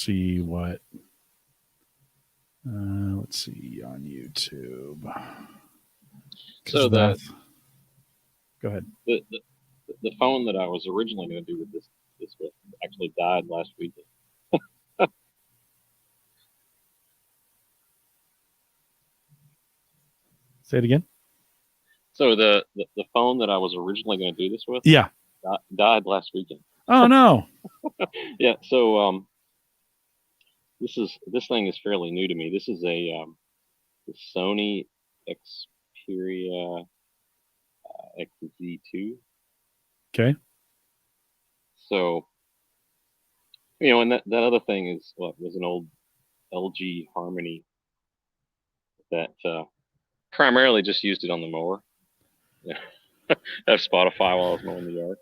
see what. Let's see on YouTube. So go ahead. The phone that I was originally going to do with this with actually died last weekend. Say it again. So the phone that I was originally going to do this with, Yeah, died last weekend. Oh no. Yeah. So this thing is fairly new to me. This is the Sony Xperia XZ2. Okay. So and that other thing is what was an old LG Harmony that primarily just used it on the mower. Yeah. I have Spotify while I was mowing the yard.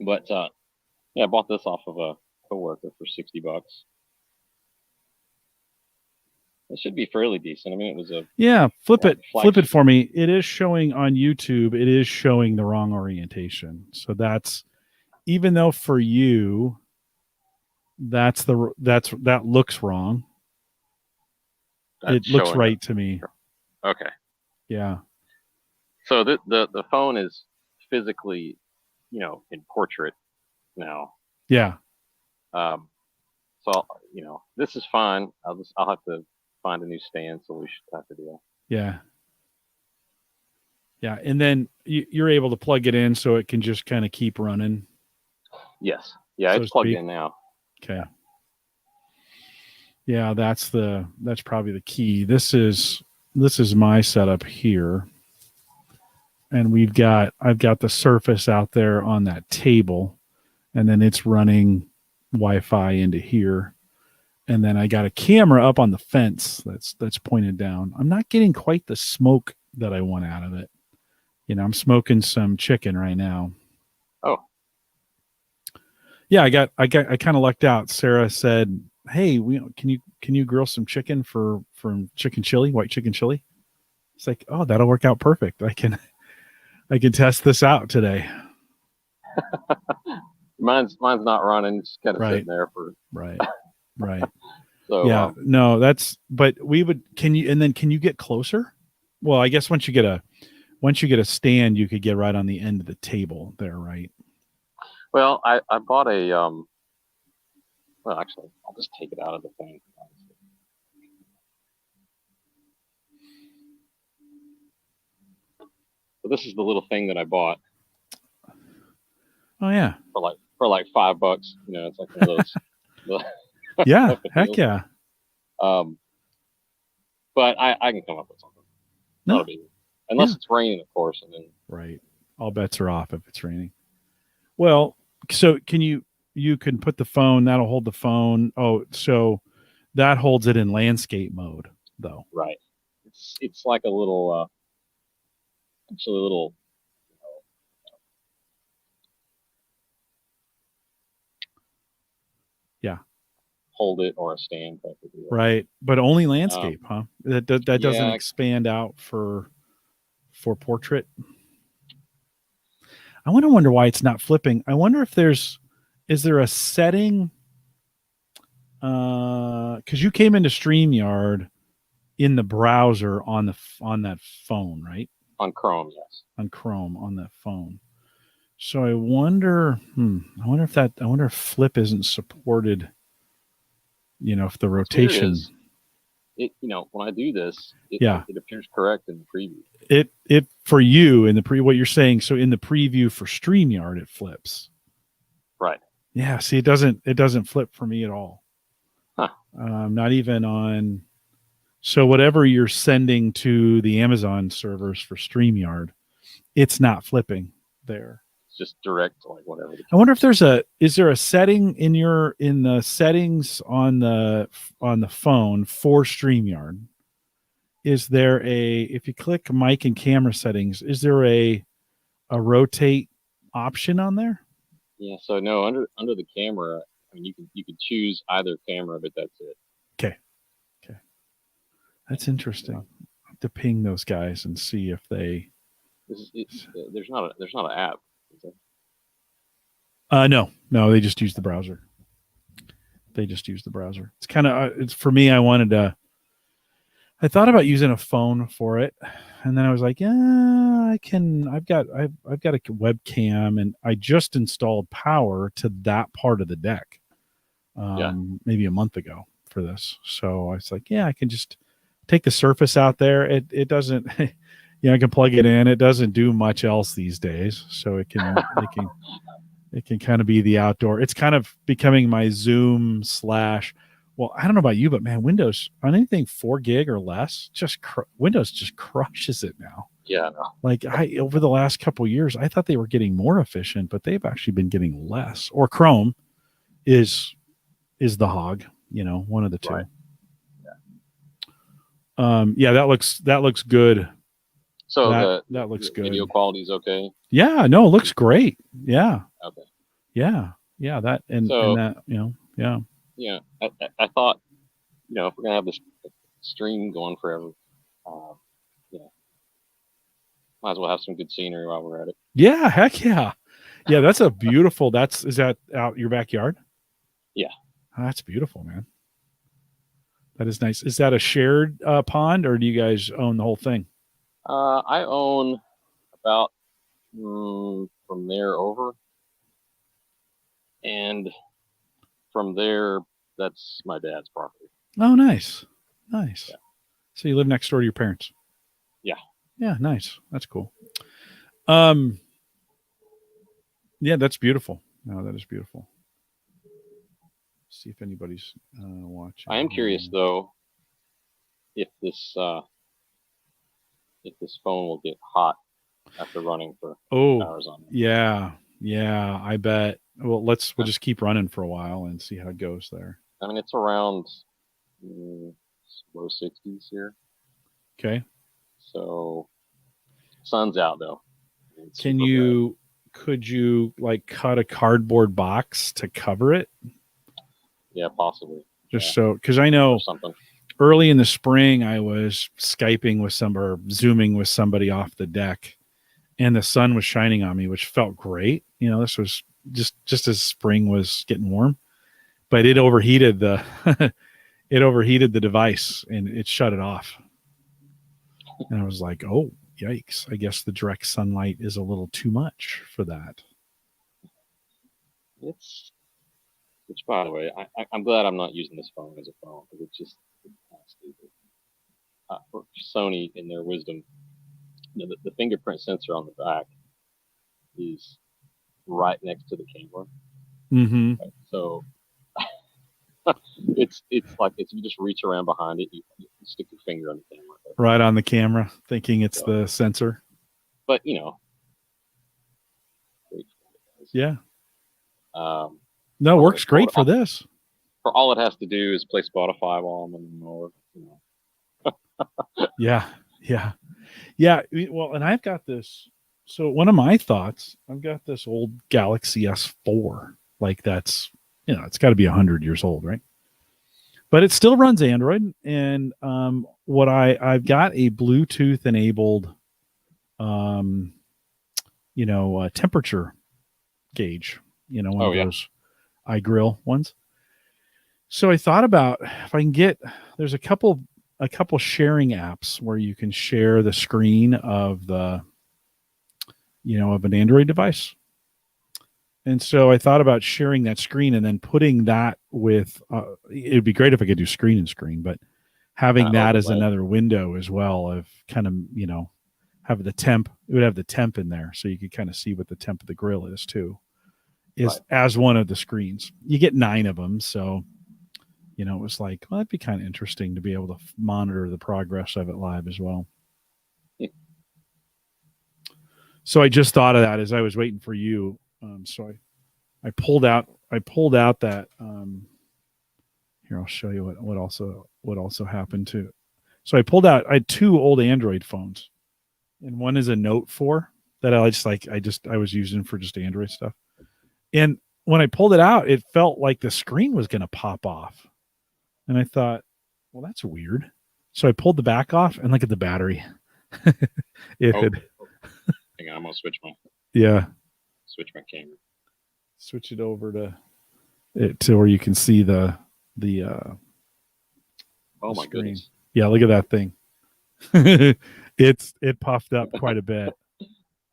But yeah, I bought this off of a coworker for $60. It should be fairly decent. I mean, it was a flip it for me. It is showing on YouTube. It is showing the wrong orientation. So that's, even though for you, that looks wrong. It looks right to me. Okay. Yeah. So the phone is physically, in portrait now. Yeah. So this is fine. I'll have to find a new stand solution type of deal. Yeah. Yeah, and then you're able to plug it in so it can just kind of keep running. Yes. Yeah, it's plugged in now. Okay. Yeah, that's probably the key. This is my setup here. And I've got the Surface out there on that table, and then it's running Wi-Fi into here. And then I got a camera up on the fence that's pointed down. I'm not getting quite the smoke that I want out of it. I'm smoking some chicken right now. Oh. Yeah, I kind of lucked out. Sarah said, "Hey, can you grill some chicken from chicken chili, white chicken chili?" It's like, "Oh, that'll work out perfect. I can test this out today." Mine's not running. It's kind of sitting there for right. So yeah, no, but can you get closer? Well, I guess once you get a stand, you could get right on the end of the table there, right? Well, I bought a well, actually, I'll just take it out of the thing. So this is the little thing that I bought. Oh yeah. For like $5. It's like one of those. Yeah, heck yeah. But I can come up with something. No. Unless it's raining, of course, and then right. All bets are off if it's raining. Well, so you can put the phone, that'll hold the phone. Oh, so that holds it in landscape mode, though. Right. It's like a little actually a little yeah. Hold it or a stand type of deal. Right. But only landscape, huh? That doesn't expand out for portrait. I wonder why it's not flipping. I wonder if is there a setting? Because you came into StreamYard in the browser on that phone, right? On Chrome, yes. On Chrome on that phone. So I wonder. I wonder if flip isn't supported. If the rotation. When I do this, it appears correct in the preview. It for you in the what you're saying. So in the preview for StreamYard, it flips. Right. Yeah. See, it doesn't flip for me at all. Huh. Not even on. So whatever you're sending to the Amazon servers for StreamYard, it's not flipping there. It's just direct, like whatever. I wonder if is there a setting in the settings on the phone for StreamYard? Is there if you click mic and camera settings, is there a rotate option on there? Yeah. So no, under the camera, I mean, you can choose either camera, but that's it. Okay. That's interesting. I'll have to ping those guys and see if they. There's not an app. Is there? No, they just use the browser. They just use the browser. It's kind of it's for me. I thought about using a phone for it, and then I was like, yeah, I can. I've got a webcam, and I just installed power to that part of the deck, maybe a month ago for this. So I was like, yeah, I can just take the Surface out there. It doesn't, I can plug it in. It doesn't do much else these days, so it can kind of be the outdoor. It's kind of becoming my Zoom slash. Well, I don't know about you, but man, Windows on anything 4 gig or less, Windows just crushes it now. Yeah, no. Like over the last couple of years, I thought they were getting more efficient, but they've actually been getting less. Or Chrome is the hog, one of the two. Right. Yeah, that looks good. So that looks good. Video quality is okay. Yeah, no, it looks great. Yeah. Okay. Yeah. That and that, yeah. Yeah, I thought, if we're gonna have this stream going forever, might as well have some good scenery while we're at it. Yeah, heck yeah. Yeah, that's a beautiful. Is that out your backyard? Yeah. Oh, that's beautiful, man. That is nice. Is that a shared pond, or do you guys own the whole thing? I own about from there over, and from there, that's my dad's property. Oh, nice. Yeah. So you live next door to your parents? Yeah. Yeah, nice. That's cool. Yeah, that's beautiful. No, that is beautiful. See if anybody's watching. I am curious though, if this phone will get hot after running for hours on it. Yeah, I bet. Well, we'll just keep running for a while and see how it goes there. I mean, it's around low 60s here. Okay. So, sun's out though. Could you like cut a cardboard box to cover it? Yeah, possibly. So, because I know early in the spring I was Skyping with Zooming with somebody off the deck, and the sun was shining on me, which felt great. This was just as spring was getting warm, but it overheated the device and it shut it off. And I was like, oh, yikes. I guess the direct sunlight is a little too much for that. Which, by the way, I'm glad I'm not using this phone as a phone, because it's just kind of stupid. For Sony, in their wisdom, the fingerprint sensor on the back is right next to the camera. Mm-hmm. Right? So it's like if you just reach around behind it, you stick your finger on the camera. Right on the camera, thinking it's the sensor. But yeah. No, it works great for this. For all it has to do is play Spotify while I'm in the mower. Yeah. Well, and I've got this. So one of my thoughts, I've got this old Galaxy S4. Like that's, it's got to be 100 years old, right? But it still runs Android. And I've got a Bluetooth enabled, temperature gauge. One of those iGrill ones. So I thought about if I can there's a couple sharing apps where you can share the screen of of an Android device. And so I thought about sharing that screen and then putting that with, it'd be great if I could do screen and screen, but having that as another window as well of kind of, have the temp, it would have the temp in there. So you could kind of see what the temp of the grill is too, as one of the screens. You get 9 of them. So, it was like, well, that'd be kind of interesting to be able to monitor the progress of it live as well. So I just thought of that as I was waiting for you. So I pulled out that, here, I'll show you what also happened too. So I had 2 old Android phones, and one is a Note 4 that I was using for just Android stuff. And when I pulled it out, it felt like the screen was going to pop off. And I thought, well, that's weird. So I pulled the back off and look at the battery. Hang on, I'm going to switch my camera. Switch it over to where you can see the the Oh the my screen. goodness. Yeah, look at that thing. It puffed up quite a bit.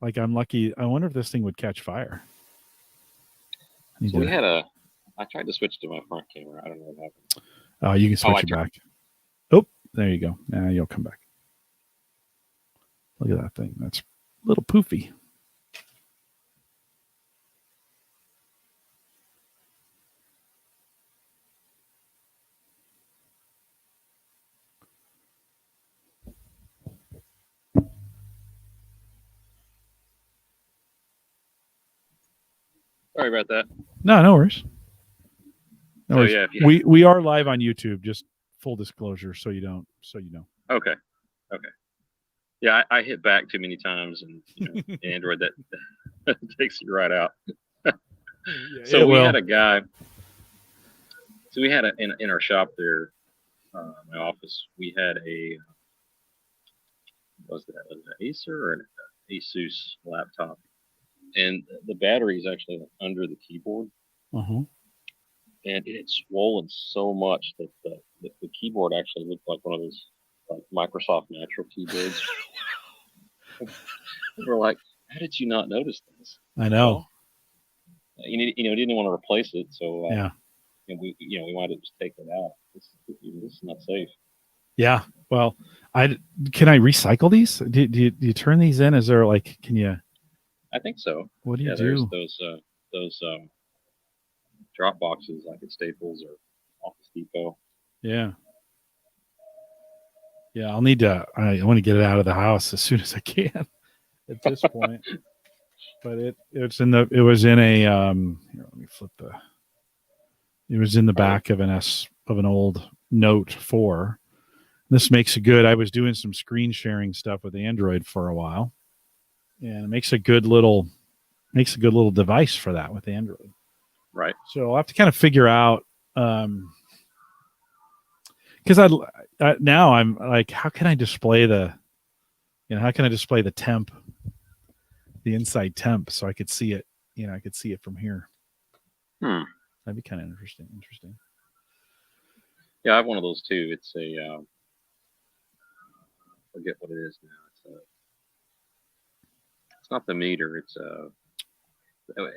Like I'm lucky. I wonder if this thing would catch fire. So we had I tried to switch to my front camera. I don't know what happened. You can switch it back. Oh, there you go. Now you'll come back. Look at that thing. That's a little poofy. Sorry about that. No worries. No So worries. yeah, We are live on YouTube. Just full disclosure, so you know. Okay. Yeah, I hit back too many times, and Android that takes you right out. So we had a guy. So we had in our shop there, my office. We had was it an Acer or an Asus laptop, and the battery is actually under the keyboard, and it's swollen so much that the keyboard actually looked like one of those like Microsoft Natural keyboards. We're like, how did you not notice this? I know. Well, didn't want to replace it, so yeah. And we wanted to just take it out. This is not safe. Yeah. Well, can I recycle these? Do you turn these in? Is there like, can you? I think so. What do you do? There's those drop boxes like at Staples or Office Depot. Yeah. Yeah, I'll need to. I want to get it out of the house as soon as I can. At this point, but it was in a here, let me flip the. It was in the back of an old Note 4. This makes it good. I was doing some screen sharing stuff with Android for a while, and it makes a good little device for that with Android. Right. So I'll have to kind of figure out because now I'm like, how can I display the temp, the inside temp, so I could see it. I could see it from here. That'd be kind of interesting. Yeah, I have one of those too. It's a forget what it is now. It's not the meter. I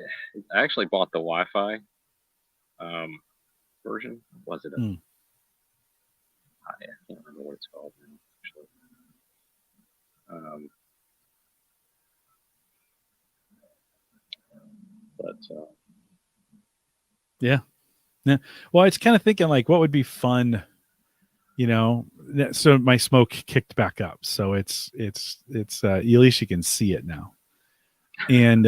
actually bought the Wi-Fi version. Was it? I can't remember what it's called now. Actually, yeah. Well, it's kind of thinking like, what would be fun, So my smoke kicked back up, so it's at least you can see it now, and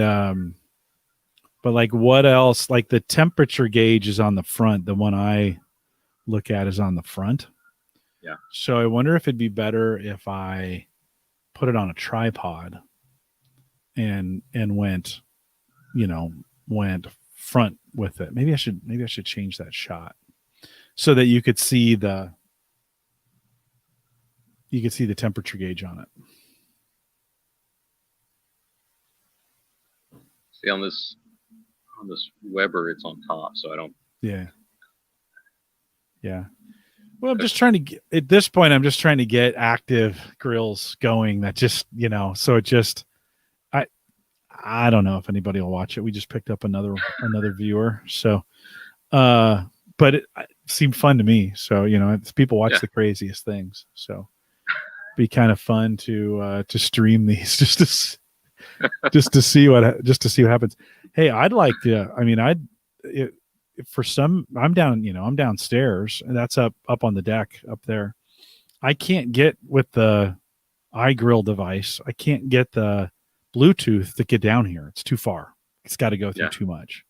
but like, what else? Like the temperature gauge is on the front. The one I look at is on the front. Yeah. So I wonder if it'd be better if I put it on a tripod and went front with it. Maybe I should change that shot so that you could see the temperature gauge on it. See, on this Weber, it's on top, so I don't. Yeah. Well, I'm just trying to get, at this point, I'm just trying to get active grills going that just, so it just, I don't know if anybody will watch it. We just picked up another viewer. So, but it seemed fun to me. So, people watch the craziest things. So be kind of fun to stream these just to see what happens. Hey, I'd like to, I'm downstairs, and that's up on the deck up there. I can't get with the iGrill device. I can't get the Bluetooth to get down here. It's too far. It's got to go through too much.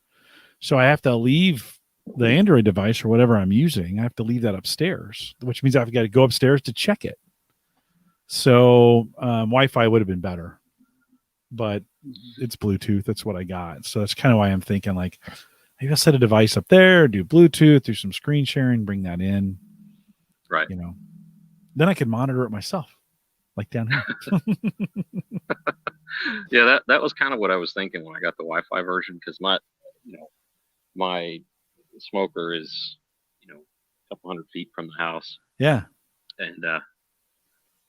So I have to leave the Android device or whatever I'm using. I have to leave that upstairs, which means I've got to go upstairs to check it. So Wi-Fi would have been better, but it's Bluetooth. That's what I got. So that's kind of why I'm thinking like, maybe I'll set a device up there, do Bluetooth, do some screen sharing, bring that in. Right. Then I could monitor it myself, like down here. Yeah, that was kind of what I was thinking when I got the Wi-Fi version, because my smoker is, couple hundred feet from the house, Yeah. and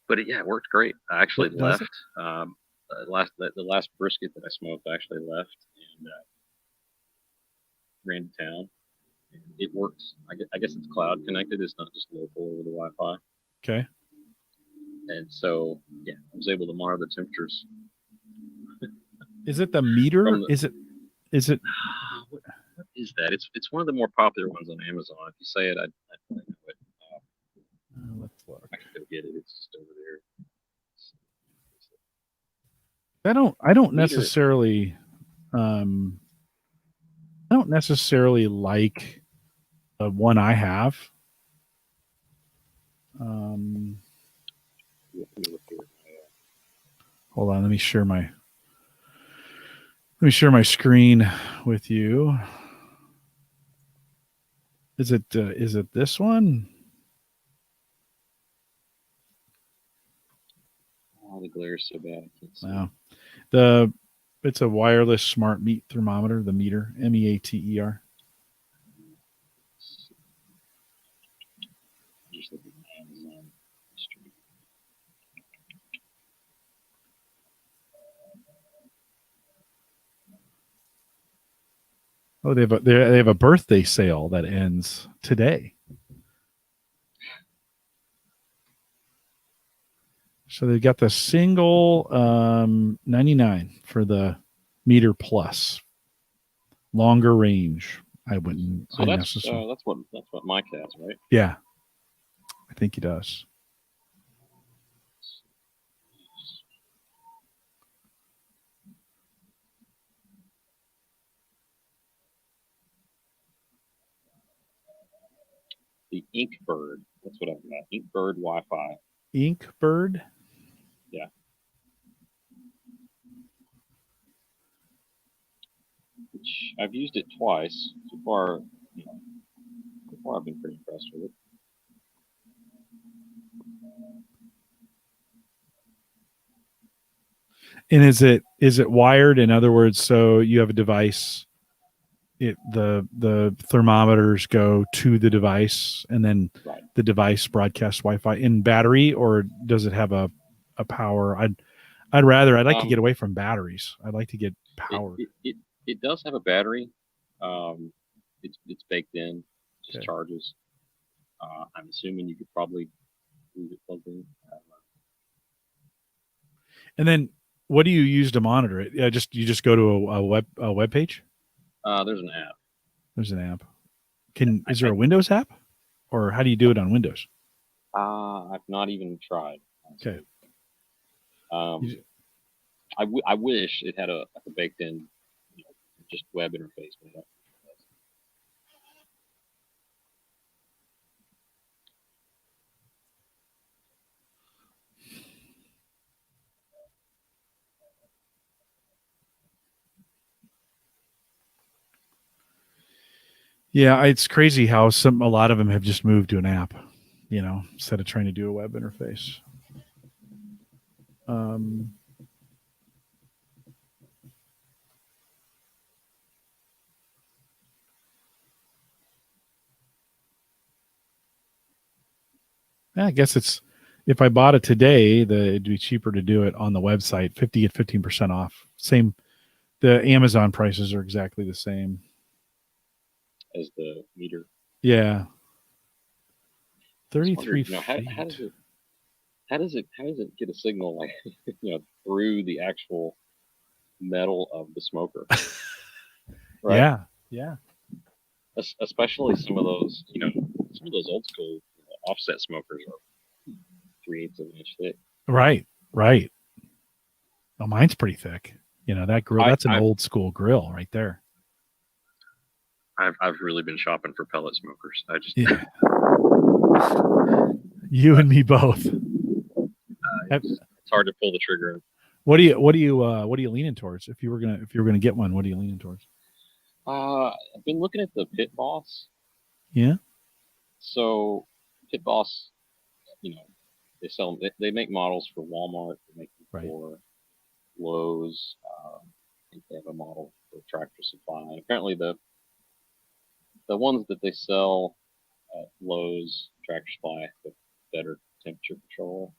but it worked great. I actually Does left. The last brisket that I smoked, I actually left and ran to town. And it works. I guess it's cloud connected. It's not just local over the Wi-Fi. Okay. And so I was able to monitor the temperatures. Is it the meter? From the- Is it? what is that? It's one of the more popular ones on Amazon. If you say it, I know it. Let's look. I can go get it. It's just over there. I don't Meter. necessarily like the one I have. Hold on, let me share my screen with you. Is it this one? Oh, the glare's so bad. I can't see. Wow. It's a wireless smart meat thermometer, the Meter, MEATER. Just looking at Amazon history. Oh, they have a birthday sale that ends today. So they've got the single 99 for the Meter Plus, longer range. I wouldn't. So that's what Mike has, right? Yeah, I think he does. The Inkbird. That's what I've got. Inkbird Wi-Fi. Inkbird. Yeah. Which I've used it twice so far. So far I've been pretty impressed with it. And is it wired? In other words, so you have a device. The thermometers go to the device, and then Right. the device broadcasts Wi-Fi in battery, or does it have a power? I'd like to get away from batteries. I'd like to get power. It does have a battery. It's baked in, just Okay. charges. I'm assuming you could probably leave it plugged in. And then, what do you use to monitor it? You just go to a web page. There's an app. There's an app. Is there a Windows app, or how do you do it on Windows? I've not even tried. Okay. I wish it had a baked in, just web interface. But it Yeah, it's crazy how a lot of them have just moved to an app, instead of trying to do a web interface. I guess if I bought it today, it'd be cheaper to do it on the website. 15% off. Same. The Amazon prices are exactly the same as the Meter. Yeah. 33 feet. How does it get a signal like through the actual metal of the smoker? Right? Yeah. Especially some of those old school offset smokers are 3/8 of an inch thick. Right. Well, mine's pretty thick. That grill. That's an old school grill right there. I've really been shopping for pellet smokers. You and me both. It's hard to pull the trigger. What are you leaning towards? If you were gonna get one, what are you leaning towards? I've been looking at the Pit Boss. Yeah. So Pit Boss, they make models for Walmart. They make them for Lowe's. I think they have a model for Tractor Supply. And apparently the ones that they sell Lowe's, Tractor Supply with better temperature control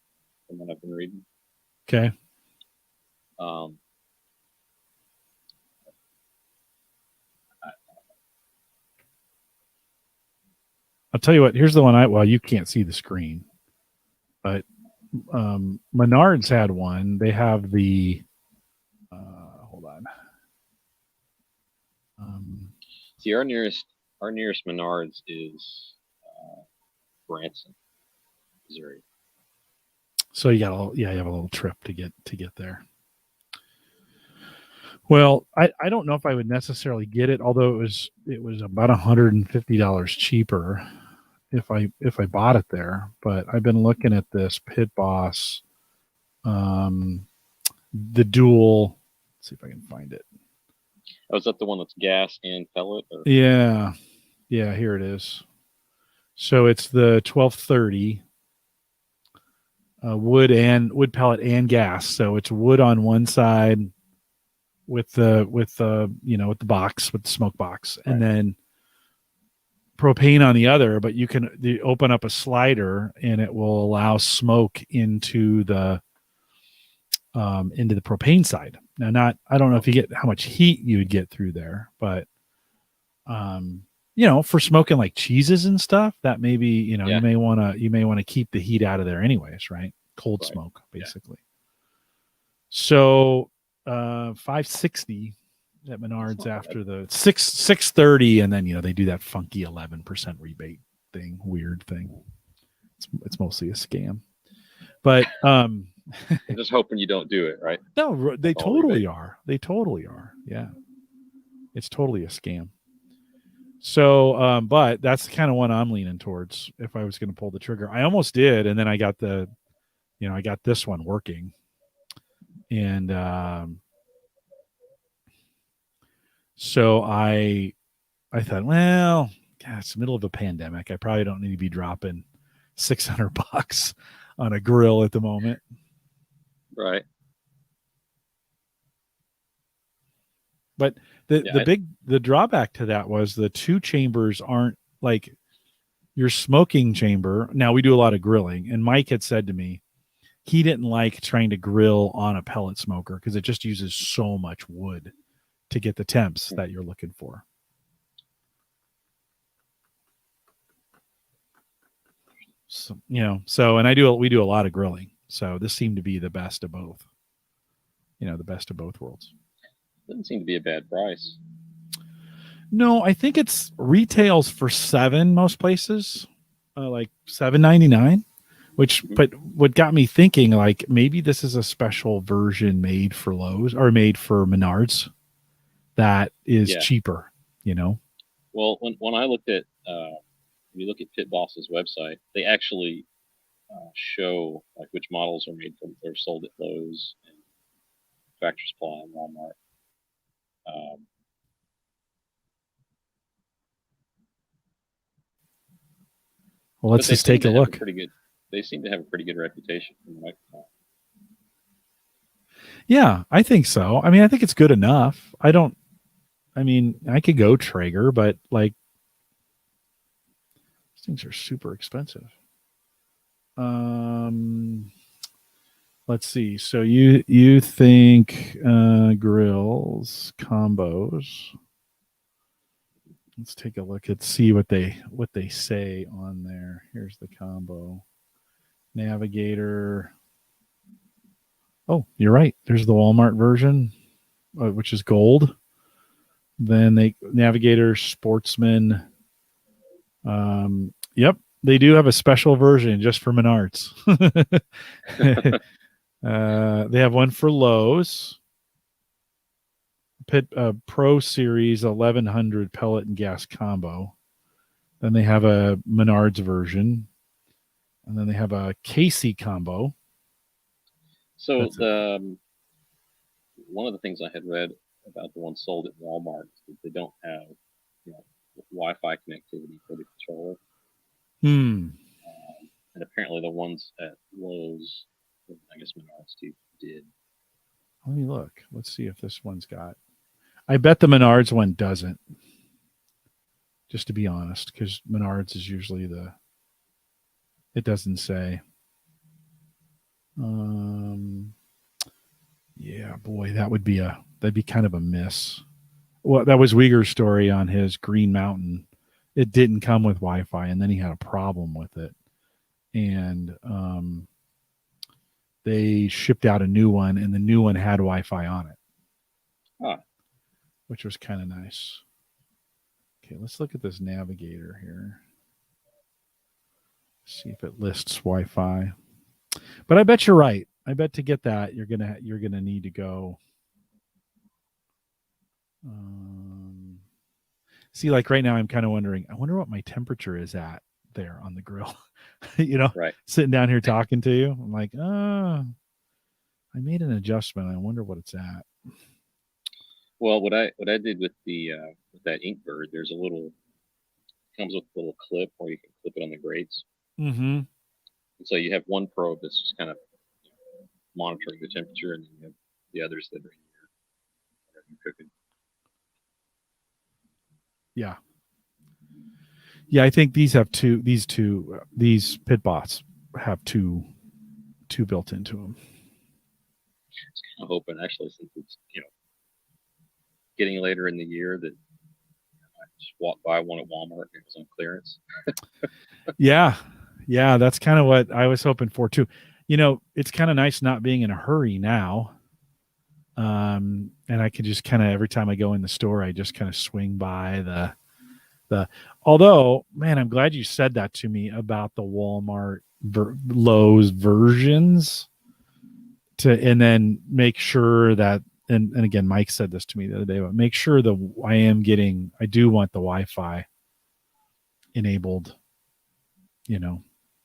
from what I've been reading. Okay. Um, I'll tell you what. Here's the one. Well, you can't see the screen, but Menards had one. They have the. Hold on. See, our nearest Menards is Branson, Missouri. So you have a little trip to get there. Well, I don't know if I would necessarily get it, although it was about $150 cheaper if I bought it there. But I've been looking at this Pit Boss, the dual. Let's see if I can find it. Oh, is that the one that's gas and pellet? Or? Yeah, here it is. So it's the 1230 wood pellet and gas. So it's wood on one side with the box, with the smoke box, and then propane on the other. But you open up a slider and it will allow smoke into the propane side. Now, I don't know if you get how much heat you would get through there, but for smoking like cheeses and stuff, that maybe you may want to keep the heat out of there anyways, right? Cold smoke, basically. So 560 at Menards after the 630, and then they do that funky 11% rebate thing, weird thing. It's mostly a scam, but I'm just hoping you don't do it, right? No, they totally are. They totally are. Yeah, it's totally a scam. So, but that's the kind of one I'm leaning towards if I was going to pull the trigger. I almost did, and then I got I got this one working, and so I thought, well, God, it's the middle of a pandemic. I probably don't need to be dropping $600 on a grill at the moment. Right. But the drawback to that was the two chambers aren't like your smoking chamber. Now we do a lot of grilling, and Mike had said to me he didn't like trying to grill on a pellet smoker because it just uses so much wood to get the temps that you're looking for. So, and we do a lot of grilling. So this seemed to be the best of both. The best of both worlds. Doesn't seem to be a bad price. No, I think it's retails for $7 most places, like $7.99. But what got me thinking, like maybe this is a special version made for Lowe's or made for Menards that is cheaper. Well, when I looked at when you look at Pit Boss's website, they actually show like which models are made from or sold at Lowe's and Tractor Supply and Walmart. Well, let's just take a look. They seem to have a pretty good reputation from the microphone. Yeah, I think so. I mean, I think it's good enough. I could go Traeger, but like these things are super expensive. Let's see. So you think grills combos? Let's take a look at see what they say on there. Here's the combo. Navigator. Oh, you're right. There's the Walmart version, which is gold. Then Navigator Sportsman. Yep, they do have a special version just for Menards. They have one for Lowe's. Pro Series 1100 pellet and gas combo. Then they have a Menards version, and then they have a Casey combo. So one of the things I had read about the ones sold at Walmart is that they don't have Wi-Fi connectivity for the controller. And apparently the ones at Lowe's, I guess Menards too, did. Let me look. Let's see if this one's got. I bet the Menards one doesn't. just to be honest, because Menards is usually it doesn't say. Yeah, boy, that'd be kind of a miss. Well, that was Uyghur's story on his Green Mountain. It didn't come with Wi-Fi, and then he had a problem with it, and they shipped out a new one, and the new one had Wi-Fi on it, which was kind of nice. Okay, let's look at this navigator here. See if it lists Wi-Fi. But I bet you're right. I bet to get that you're gonna need to go. See, like right now, I'm kind of wondering. I wonder what my temperature is at there on the grill. Right. Sitting down here talking to you, I'm like, I made an adjustment. I wonder what it's at. Well, what I did with the with that Inkbird, there's a little comes with a little clip where you can clip it on the grates. Mm-hmm. And so you have one probe that's just kind of monitoring the temperature, and then you have the others that are in your cooking. Yeah. Yeah, I think these have two. These PitBots have two built into them. I was kind of hoping, actually, since it's getting later in the year, that I just walked by one at Walmart and it was on clearance. Yeah, that's kind of what I was hoping for too. It's kind of nice not being in a hurry now. And I can just kind of every time I go in the store, I just kind of swing by the. Although, man, I'm glad you said that to me about the Walmart Lowe's versions. And then make sure that, and again, Mike said this to me the other day, but make sure I do want the Wi-Fi enabled,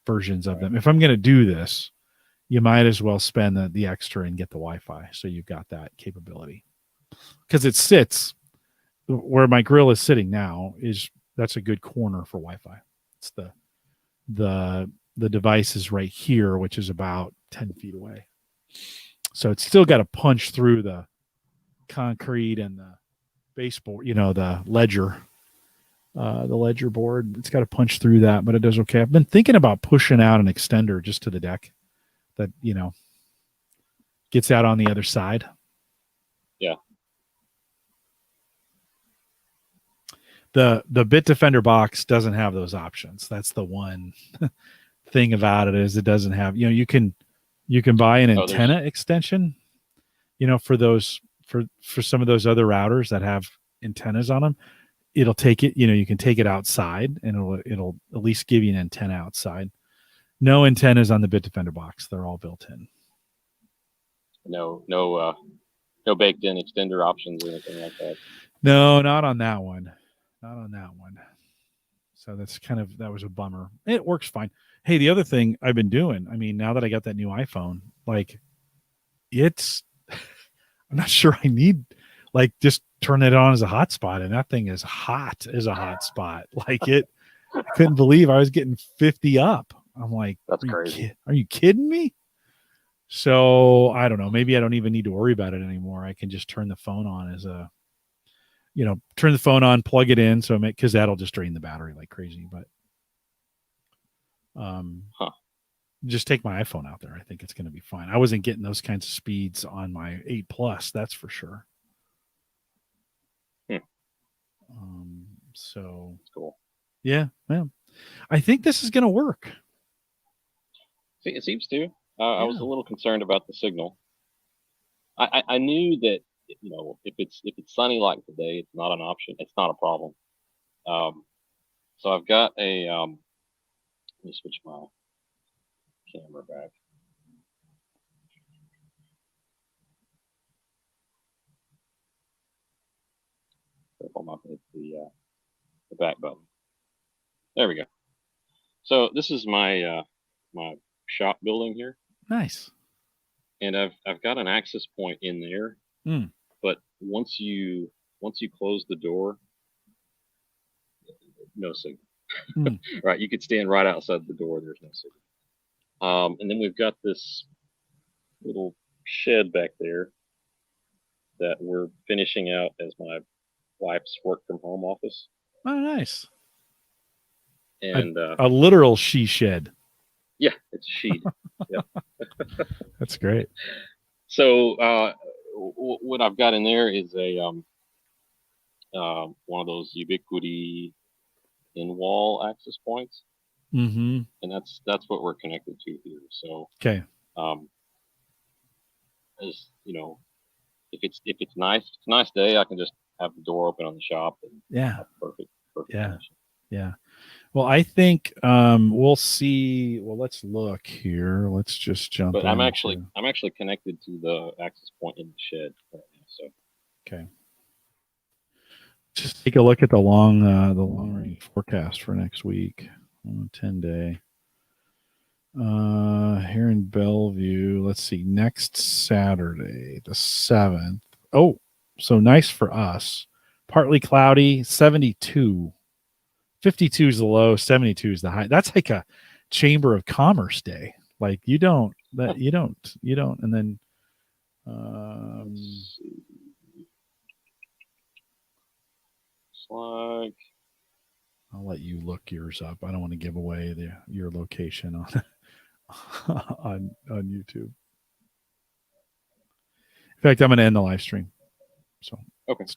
versions of them. If I'm going to do this, you might as well spend the extra and get the Wi-Fi, so you've got that capability. Because it sits where my grill is sitting now, that's a good corner for Wi-Fi. It's the device is right here, which is about 10 feet away. So it's still got to punch through the concrete and the baseboard, the ledger board. It's got to punch through that, but it does okay. I've been thinking about pushing out an extender just to the deck that, gets out on the other side. Yeah. The Bitdefender box doesn't have those options. That's the one thing about it, is it doesn't have, you can buy an antenna extension, for some of those other routers that have antennas on them. It'll take it, you can take it outside, and it'll at least give you an antenna outside. No antennas on the Bitdefender box. They're all built in. No baked in extender options or anything like that. No, not on that one. So that was a bummer. It works fine. Hey, the other thing I've been doing, now that I got that new iPhone, I'm not sure I need, just turn it on as a hotspot, and that thing is hot as a hotspot. I couldn't believe I was getting 50 up. I'm like, that's crazy. Are you kidding me? So I don't know. Maybe I don't even need to worry about it anymore. I can just turn the phone on turn the phone on, plug it in. Because that'll just drain the battery like crazy. But just take my iPhone out there. I think it's going to be fine. I wasn't getting those kinds of speeds on my 8 Plus. That's for sure. So that's cool. Yeah. Well, I think this is going to work. See, it seems to. I was a little concerned about the signal. I knew that if it's sunny like today, it's not an option. It's not a problem. So I've got a let me switch my camera back. I'm up at the back button. There we go. So this is my my shop building here. Nice. And I've got an access point in there. But once you close the door, no signal. Right, you could stand right outside the door. There's no signal. And then we've got this little shed back there that we're finishing out as my wife's work from home office. Oh, nice. And A literal she shed. yeah, it's a sheet. That's great. So what I've got in there is a one of those Ubiquiti in wall access points, Mm-hmm. and that's what we're connected to here. So Okay. um, as you know, if it's nice, if it's a nice day, I can just have the door open on the shop and Yeah. have perfect Yeah. connection. Yeah. Well, I think we'll see. Well, let's look here. Let's just jump But in. I'm actually connected to the access point in the shed right now. So Okay. Just take a look at the long range forecast for next week. 10-day. Here in Bellevue, let's see. Next Saturday, the 7th. Oh, so nice for us. Partly cloudy, 72. 52 is the low, 72 is the high. That's like a Chamber of Commerce day. Like you don't, and then let's see. It's like I'll let you look yours up. I don't want to give away your location on on YouTube. In fact, I'm going to end the live stream. So okay. let's do